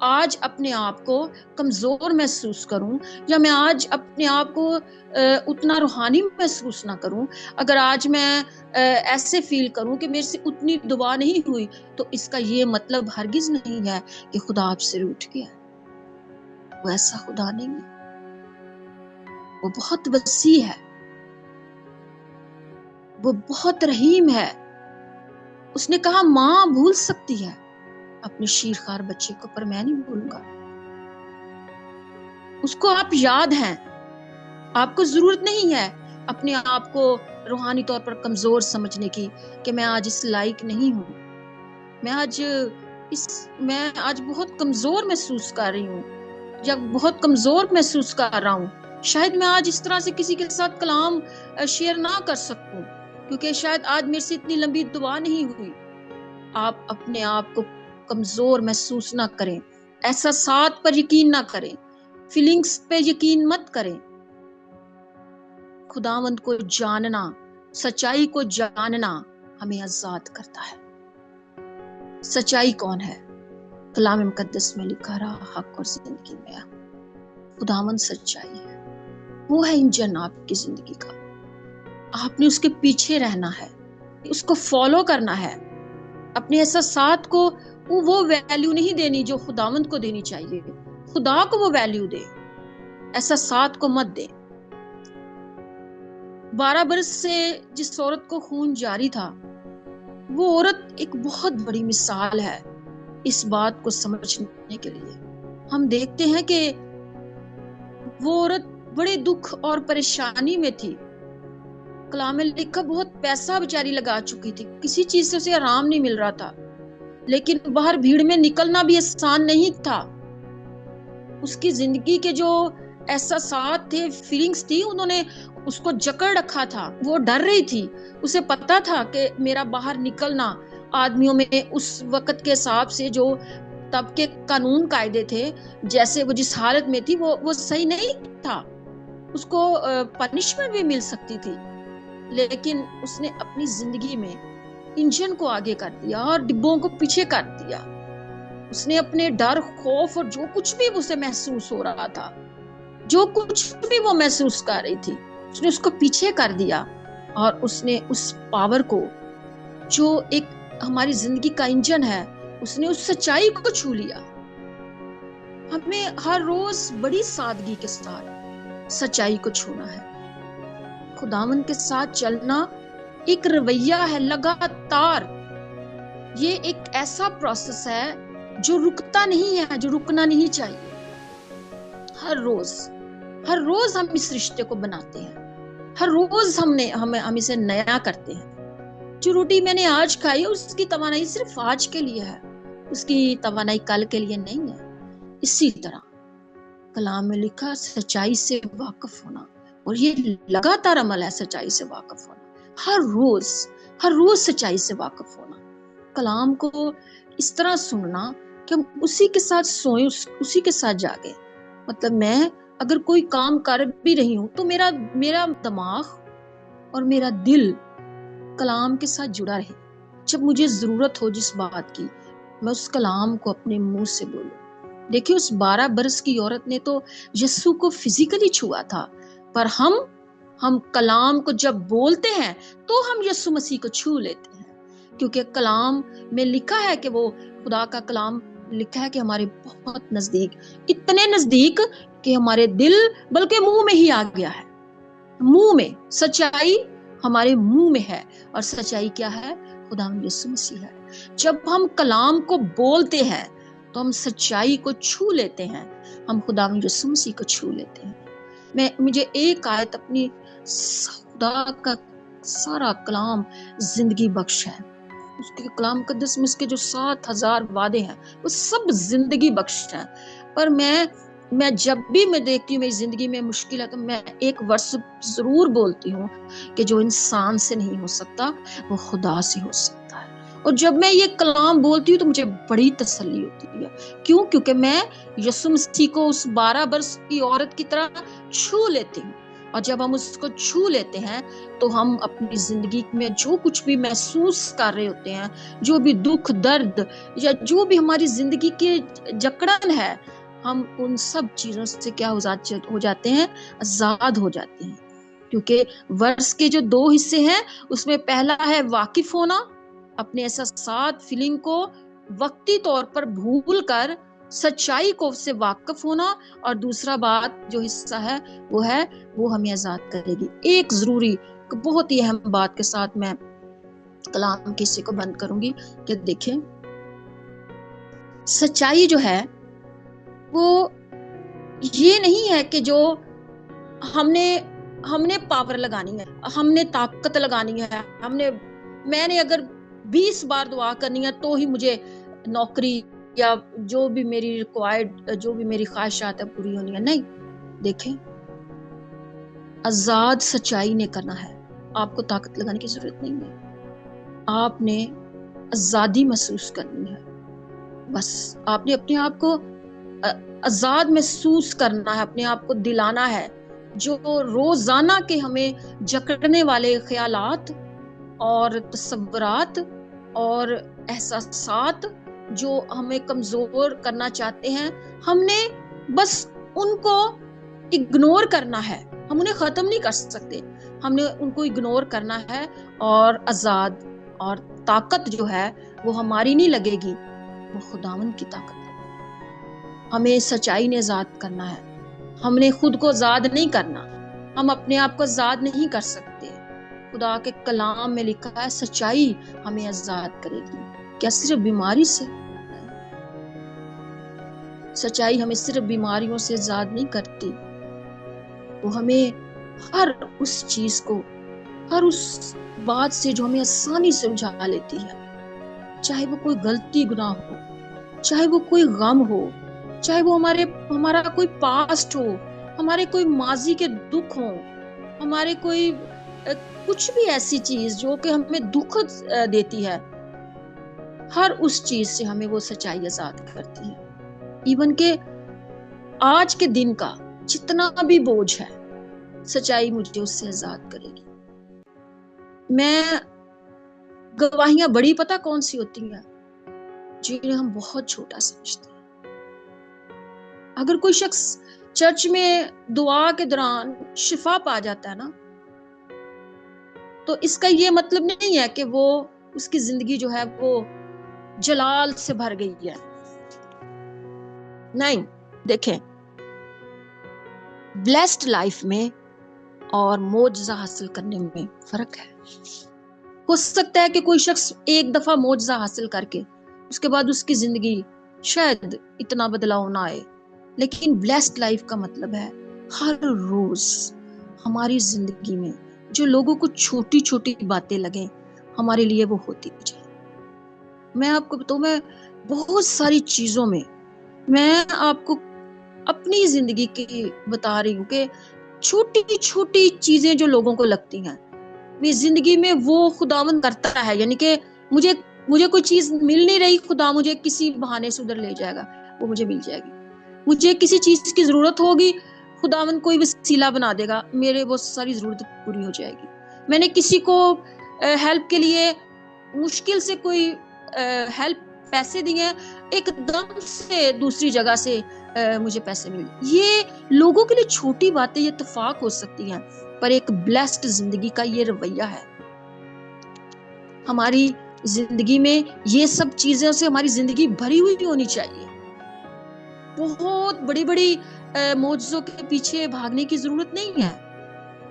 آج اپنے آپ کو کمزور محسوس کروں، یا میں آج اپنے آپ کو اتنا روحانی محسوس نہ کروں، اگر آج میں ایسے فیل کروں کہ میرے سے اتنی دعا نہیں ہوئی، تو اس کا یہ مطلب ہرگز نہیں ہے کہ خدا آپ سے روٹھ گیا ہے۔ وہ ایسا خدا نہیں ہے، وہ بہت وسیع ہے، وہ بہت رحیم ہے۔ اس نے کہا ماں بھول سکتی ہے اپنے شیرخوار بچے کو، پر میں نہیں بھولوں گا۔ اس کو آپ یاد ہیں، آپ کو ضرورت نہیں ہے اپنے آپ کو روحانی طور پر کمزور سمجھنے کی کہ میں آج اس لائق نہیں ہوں، میں آج بہت کمزور محسوس کر رہی ہوں، یا بہت کمزور محسوس کر رہا ہوں، شاید میں آج اس طرح سے کسی کے ساتھ کلام شیئر نہ کر سکوں، کیونکہ شاید آج میرے سے اتنی لمبی دعا نہیں ہوئی۔ آپ اپنے آپ کو کمزور محسوس نہ کریں، احساسات پر یقین نہ کریں، فیلنگز پہ یقین مت کریں۔ خداوند کو جاننا، سچائی کو جاننا ہمیں آزاد کرتا ہے۔ سچائی کون ہے؟ کلام مقدس میں لکھا رہا حق اور زندگی میں خداوند سچائی ہے، وہ ہے انجن آپ کی زندگی کا۔ آپ نے اس کے پیچھے رہنا ہے، اس کو فالو کرنا ہے، اپنے احساسات کو وہ ویلیو نہیں دینی جو خداوند کو دینی چاہیے، خدا کو وہ ویلیو دے، احساسات کو مت دے۔ 12 برس سے جس عورت کو خون جاری تھا، وہ عورت ایک بہت بڑی مثال ہے اس بات کو سمجھنے کے لیے۔ ہم دیکھتے ہیں کہ وہ عورت بڑے دکھ اور پریشانی میں تھی، کلام میں لکھا بہت پیسہ بیچاری لگا چکی تھی، کسی چیز سے اسے آرام نہیں مل رہا تھا، لیکن باہر بھیڑ میں نکلنا بھی آسان نہیں تھا۔ اس کی زندگی کے جو احساسات تھے، فیلنگز تھی، انہوں نے اس کو جکڑ رکھا تھا۔ وہ ڈر رہی تھی، اسے پتا تھا کہ میرا باہر نکلنا آدمیوں میں اس وقت کے حساب سے جو تب کے قانون قاعدے تھے، جیسے وہ جس حالت میں تھی وہ صحیح نہیں تھا، اس کو پنشمنٹ بھی مل سکتی تھی، لیکن اس نے اپنی زندگی میں انجن کو آگے کر دیا اور ڈبوں کو پیچھے کر دیا۔ اس نے اپنے ڈر، خوف اور جو کچھ بھی اسے محسوس ہو رہا تھا، جو کچھ بھی وہ محسوس کر رہی تھی، اس نے اس کو پیچھے کر دیا، اور اس نے اس پاور کو جو ایک ہماری زندگی کا انجن ہے، اس نے اس سچائی کو چھو لیا۔ ہمیں ہر روز بڑی سادگی کے ساتھ سچائی کو چھونا ہے۔ خداوند کے ساتھ چلنا ایک رویہ ہے لگاتار، یہ ایک ایسا پروسیس ہے جو رکتا نہیں ہے، جو رکنا نہیں چاہیے۔ ہر روز ہم اس رشتے کو بناتے ہیں، ہر روز ہم اسے نیا کرتے ہیں۔ جو روٹی میں نے آج کھائی، اس کی توانائی صرف آج کے لیے ہے، اس کی توانائی کل کے لیے نہیں ہے۔ اسی طرح کلام میں لکھا سچائی سے واقف ہونا، اور یہ لگاتار عمل ہے، سچائی سے واقف ہونا، ہر روز سچائی سے واقف ہونا، کلام کو اس طرح سننا کہ ہم اسی کے ساتھ سوئیں، اسی کے ساتھ جاگیں۔ مطلب میں اگر کوئی کام کر بھی رہی ہوں تو میرا دماغ اور میرا دل کلام کے ساتھ جڑا رہے، جب مجھے ضرورت ہو جس بات کی، میں اس کلام کو اپنے منہ سے بولوں۔ دیکھیں، اس 12 برس کی عورت نے تو یسوع کو فزیکلی چھوا تھا، پر ہم کلام کو جب بولتے ہیں تو ہم یسوع مسیح کو چھو لیتے ہیں، کیونکہ کلام میں لکھا ہے کہ وہ خدا کا کلام لکھا ہے کہ ہمارے بہت نزدیک، اتنے نزدیک کہ ہمارے دل بلکہ منہ میں ہی آ گیا ہے۔ منہ میں سچائی ہمارے منہ میں ہے، اور سچائی کیا ہے؟ خدا یسوع مسیح ہے۔ جب ہم کلام کو بولتے ہیں تو ہم سچائی کو چھو لیتے ہیں، ہم خدا یسوع مسیح کو چھو لیتے ہیں۔ مجھے ایک آیت اپنی خدا کا سارا کلام زندگی بخش ہے، اس کے کلام مقدس میں اس کے جو 7000 وعدے ہیں وہ سب زندگی بخش ہیں، پر میں جب بھی میں دیکھتی ہوں میری زندگی میں مشکل ہے تو میں ایک ورس ضرور بولتی ہوں کہ جو انسان سے نہیں ہو سکتا وہ خدا سے ہو سکتا ہے، اور جب میں یہ کلام بولتی ہوں تو مجھے بڑی تسلی ہوتی ہے۔ کیوں؟ کیونکہ میں یسوع مسیح کو اس 12 برس کی عورت کی طرح چھو لیتی ہوں، اور جب ہم اس کو چھو لیتے ہیں تو ہم اپنی زندگی میں جو کچھ بھی محسوس کر رہے ہوتے ہیں، جو بھی دکھ درد یا جو بھی ہماری زندگی کے جکڑن ہے، ہم ان سب چیزوں سے کیا ہو جاتے ہیں؟ آزاد ہو جاتے ہیں. کیونکہ ورس کے جو 2 حصے ہیں، اس میں پہلا ہے واقف ہونا، اپنے احساسات فیلنگ کو وقتی طور پر بھول کر سچائی کو سے واقف ہونا، اور دوسرا بات جو حصہ ہے وہ ہمیں آزاد کرے گی. ایک ضروری بہت ہی اہم بات کے ساتھ میں کلام کے حصے کو بند کروں گی کہ دیکھیں، سچائی جو ہے وہ یہ نہیں ہے کہ جو ہم نے پاور لگانی ہے، ہم نے طاقت لگانی ہے، میں نے اگر 20 بار دعا کرنی ہے تو ہی مجھے نوکری یا جو بھی میری ریکوائرڈ، جو بھی میری خواہشات ہے پوری ہونی ہے. نہیں، دیکھیں، آزاد سچائی نے کرنا ہے. آپ کو طاقت لگانے کی ضرورت نہیں ہے، آپ نے آزادی محسوس کرنی ہے. بس آپ نے اپنے آپ کو آزاد محسوس کرنا ہے، اپنے آپ کو دلانا ہے جو روزانہ کے ہمیں جکڑنے والے خیالات اور تصورات اور احساسات جو ہمیں کمزور کرنا چاہتے ہیں، ہم نے بس ان کو اگنور کرنا ہے. ہم انہیں ختم نہیں کر سکتے، ہم نے ان کو اگنور کرنا ہے. اور آزاد اور طاقت جو ہے وہ ہماری نہیں لگے گی، وہ خداوند کی طاقت لگے گی. ہمیں سچائی نے آزاد کرنا ہے، ہم نے خود کو آزاد نہیں کرنا، ہم اپنے آپ کو آزاد نہیں کر سکتے. خدا کے کلام میں لکھا ہے سچائی ہمیں آزاد کرے گی. کیا صرف بیماری سے؟ سچائی ہمیں صرف بیماریوں سے آزاد نہیں کرتی، وہ ہمیں ہر اس چیز کو، ہر اس بات سے جو ہمیں آسانی سے الجھا لیتی ہے، چاہے وہ کوئی غلطی گناہ ہو، چاہے وہ کوئی غم ہو، چاہے وہ ہمارا کوئی پاسٹ ہو، ہمارے کوئی ماضی کے دکھ ہوں، ہمارے کوئی کچھ بھی ایسی چیز جو کہ ہمیں دکھ دیتی ہے، ہر اس چیز سے ہمیں وہ سچائی آزاد کرتی ہے. ایون کہ آج کے دن کا جتنا بھی بوجھ ہے، سچائی مجھے اس سے آزاد کرے گی. میں گواہیاں بڑی پتہ کون سی ہوتی ہیں؟ جنہیں ہم بہت چھوٹا سمجھتے ہیں. اگر کوئی شخص چرچ میں دعا کے دوران شفا پا جاتا ہے نا، تو اس کا یہ مطلب نہیں ہے کہ وہ اس کی زندگی جو ہے وہ جلال سے بھر گئی ہے. نہیں، دیکھیں، بلیسڈ لائف میں اور معجزہ حاصل کرنے میں فرق ہے. ہو سکتا ہے کہ کوئی شخص ایک دفعہ معجزہ حاصل کر کے اس کے بعد اس کی زندگی شاید اتنا بدلاؤ نہ آئے، لیکن بلیسڈ لائف کا مطلب ہے ہر روز ہماری زندگی میں جو لوگوں کو چھوٹی چھوٹی باتیں لگیں، ہمارے لیے وہ ہوتی جائے. میں آپ کو بتاؤں، میں بہت ساری چیزوں میں آپ کو اپنی زندگی کی بتا رہی ہوں کہ چھوٹی چھوٹی چیزیں جو لوگوں کو لگتی ہیں میری زندگی میں، وہ خداوند کرتا ہے. یعنی کہ مجھے کوئی چیز مل نہیں رہی، خدا مجھے کسی بہانے سے ادھر لے جائے گا، وہ مجھے مل جائے گی. مجھے کسی چیز کی ضرورت ہوگی، خداوند کوئی وسیلہ بنا دے گا، میرے وہ ساری ضرورت پوری ہو جائے گی. میں نے کسی کو ہیلپ کے لیے مشکل سے کوئی ہیلپ پیسے دیے، ایک دم سے دوسری جگہ سے مجھے پیسے مل. یہ لوگوں کے لیے چھوٹی باتیں، یہ اتفاق ہو سکتی ہیں، پر ایک بلیسڈ زندگی کا یہ رویہ ہے. ہماری زندگی میں یہ سب چیزوں سے ہماری زندگی بھری ہوئی ہونی چاہیے. بہت بڑی بڑی معجزوں کے پیچھے بھاگنے کی ضرورت نہیں ہے.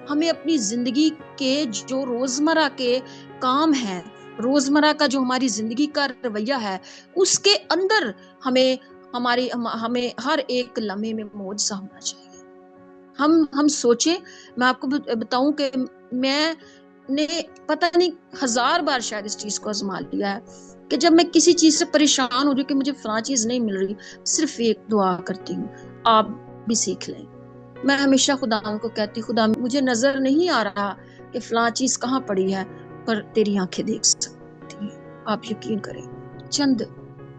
ہمیں اپنی زندگی کے جو روزمرہ کے کام ہیں، روزمرہ کا جو ہماری زندگی کا رویہ ہے، اس کے اندر ہمیں ہر ایک لمحے میں معجزہ ہونا چاہیے. ہم سوچیں، میں آپ کو بتاؤں کہ میں نے پتہ نہیں 1000 بار شاید اس چیز کو آزما لیا ہے کہ جب میں کسی چیز سے پریشان ہو رہی کہ مجھے فلاں چیز نہیں مل رہی، صرف ایک دعا کرتی ہوں. آپ بھی سیکھ لیں. میں ہمیشہ خدا کو کہتی، خدا مجھے نظر نہیں آ رہا کہ فلاں چیز کہاں پڑی ہے، پر تیری آنکھیں دیکھ سکتی ہیں. آپ یقین کریں، چند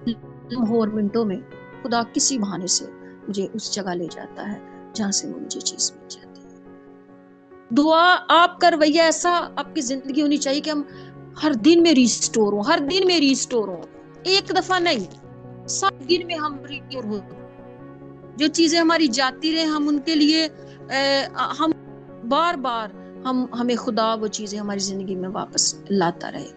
لمحوں اور منٹوں میں خدا کسی بہانے سے مجھے اس جگہ لے جاتا ہے جہاں سے وہ مجھے چیز مل جاتی ہے. دعا آپ کا رویہ ایسا آپ کی زندگی ہونی چاہیے کہ ہم ہر دن میں ریسٹور ہوں، ہر دن میں ریسٹور ہوں، ایک دفعہ نہیں، سب دن میں ہم ریسٹور ہوں. جو چیزیں ہماری جاتی رہے ہم ان کے لیے ہم بار بار ہمیں خدا وہ چیزیں ہماری زندگی میں واپس لاتا رہے.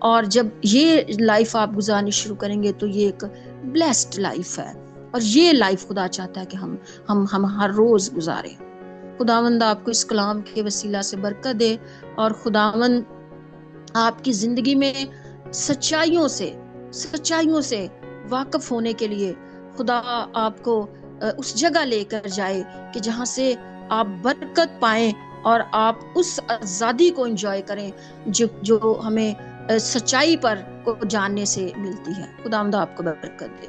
اور جب یہ لائف آپ گزارنی شروع کریں گے تو یہ ایک بلیسڈ لائف ہے، اور یہ لائف خدا چاہتا ہے کہ ہم ہر روز گزاریں. خداوند آپ کو اس کلام کے وسیلہ سے برکت دے، اور خداوند آپ کی زندگی میں سچائیوں سے واقف ہونے کے لیے خدا آپ کو اس جگہ لے کر جائے کہ جہاں سے آپ برکت پائیں اور آپ اس آزادی کو انجوائے کریں جو ہمیں سچائی پر کو جاننے سے ملتی ہے. خداوند آپ کو برکت دے.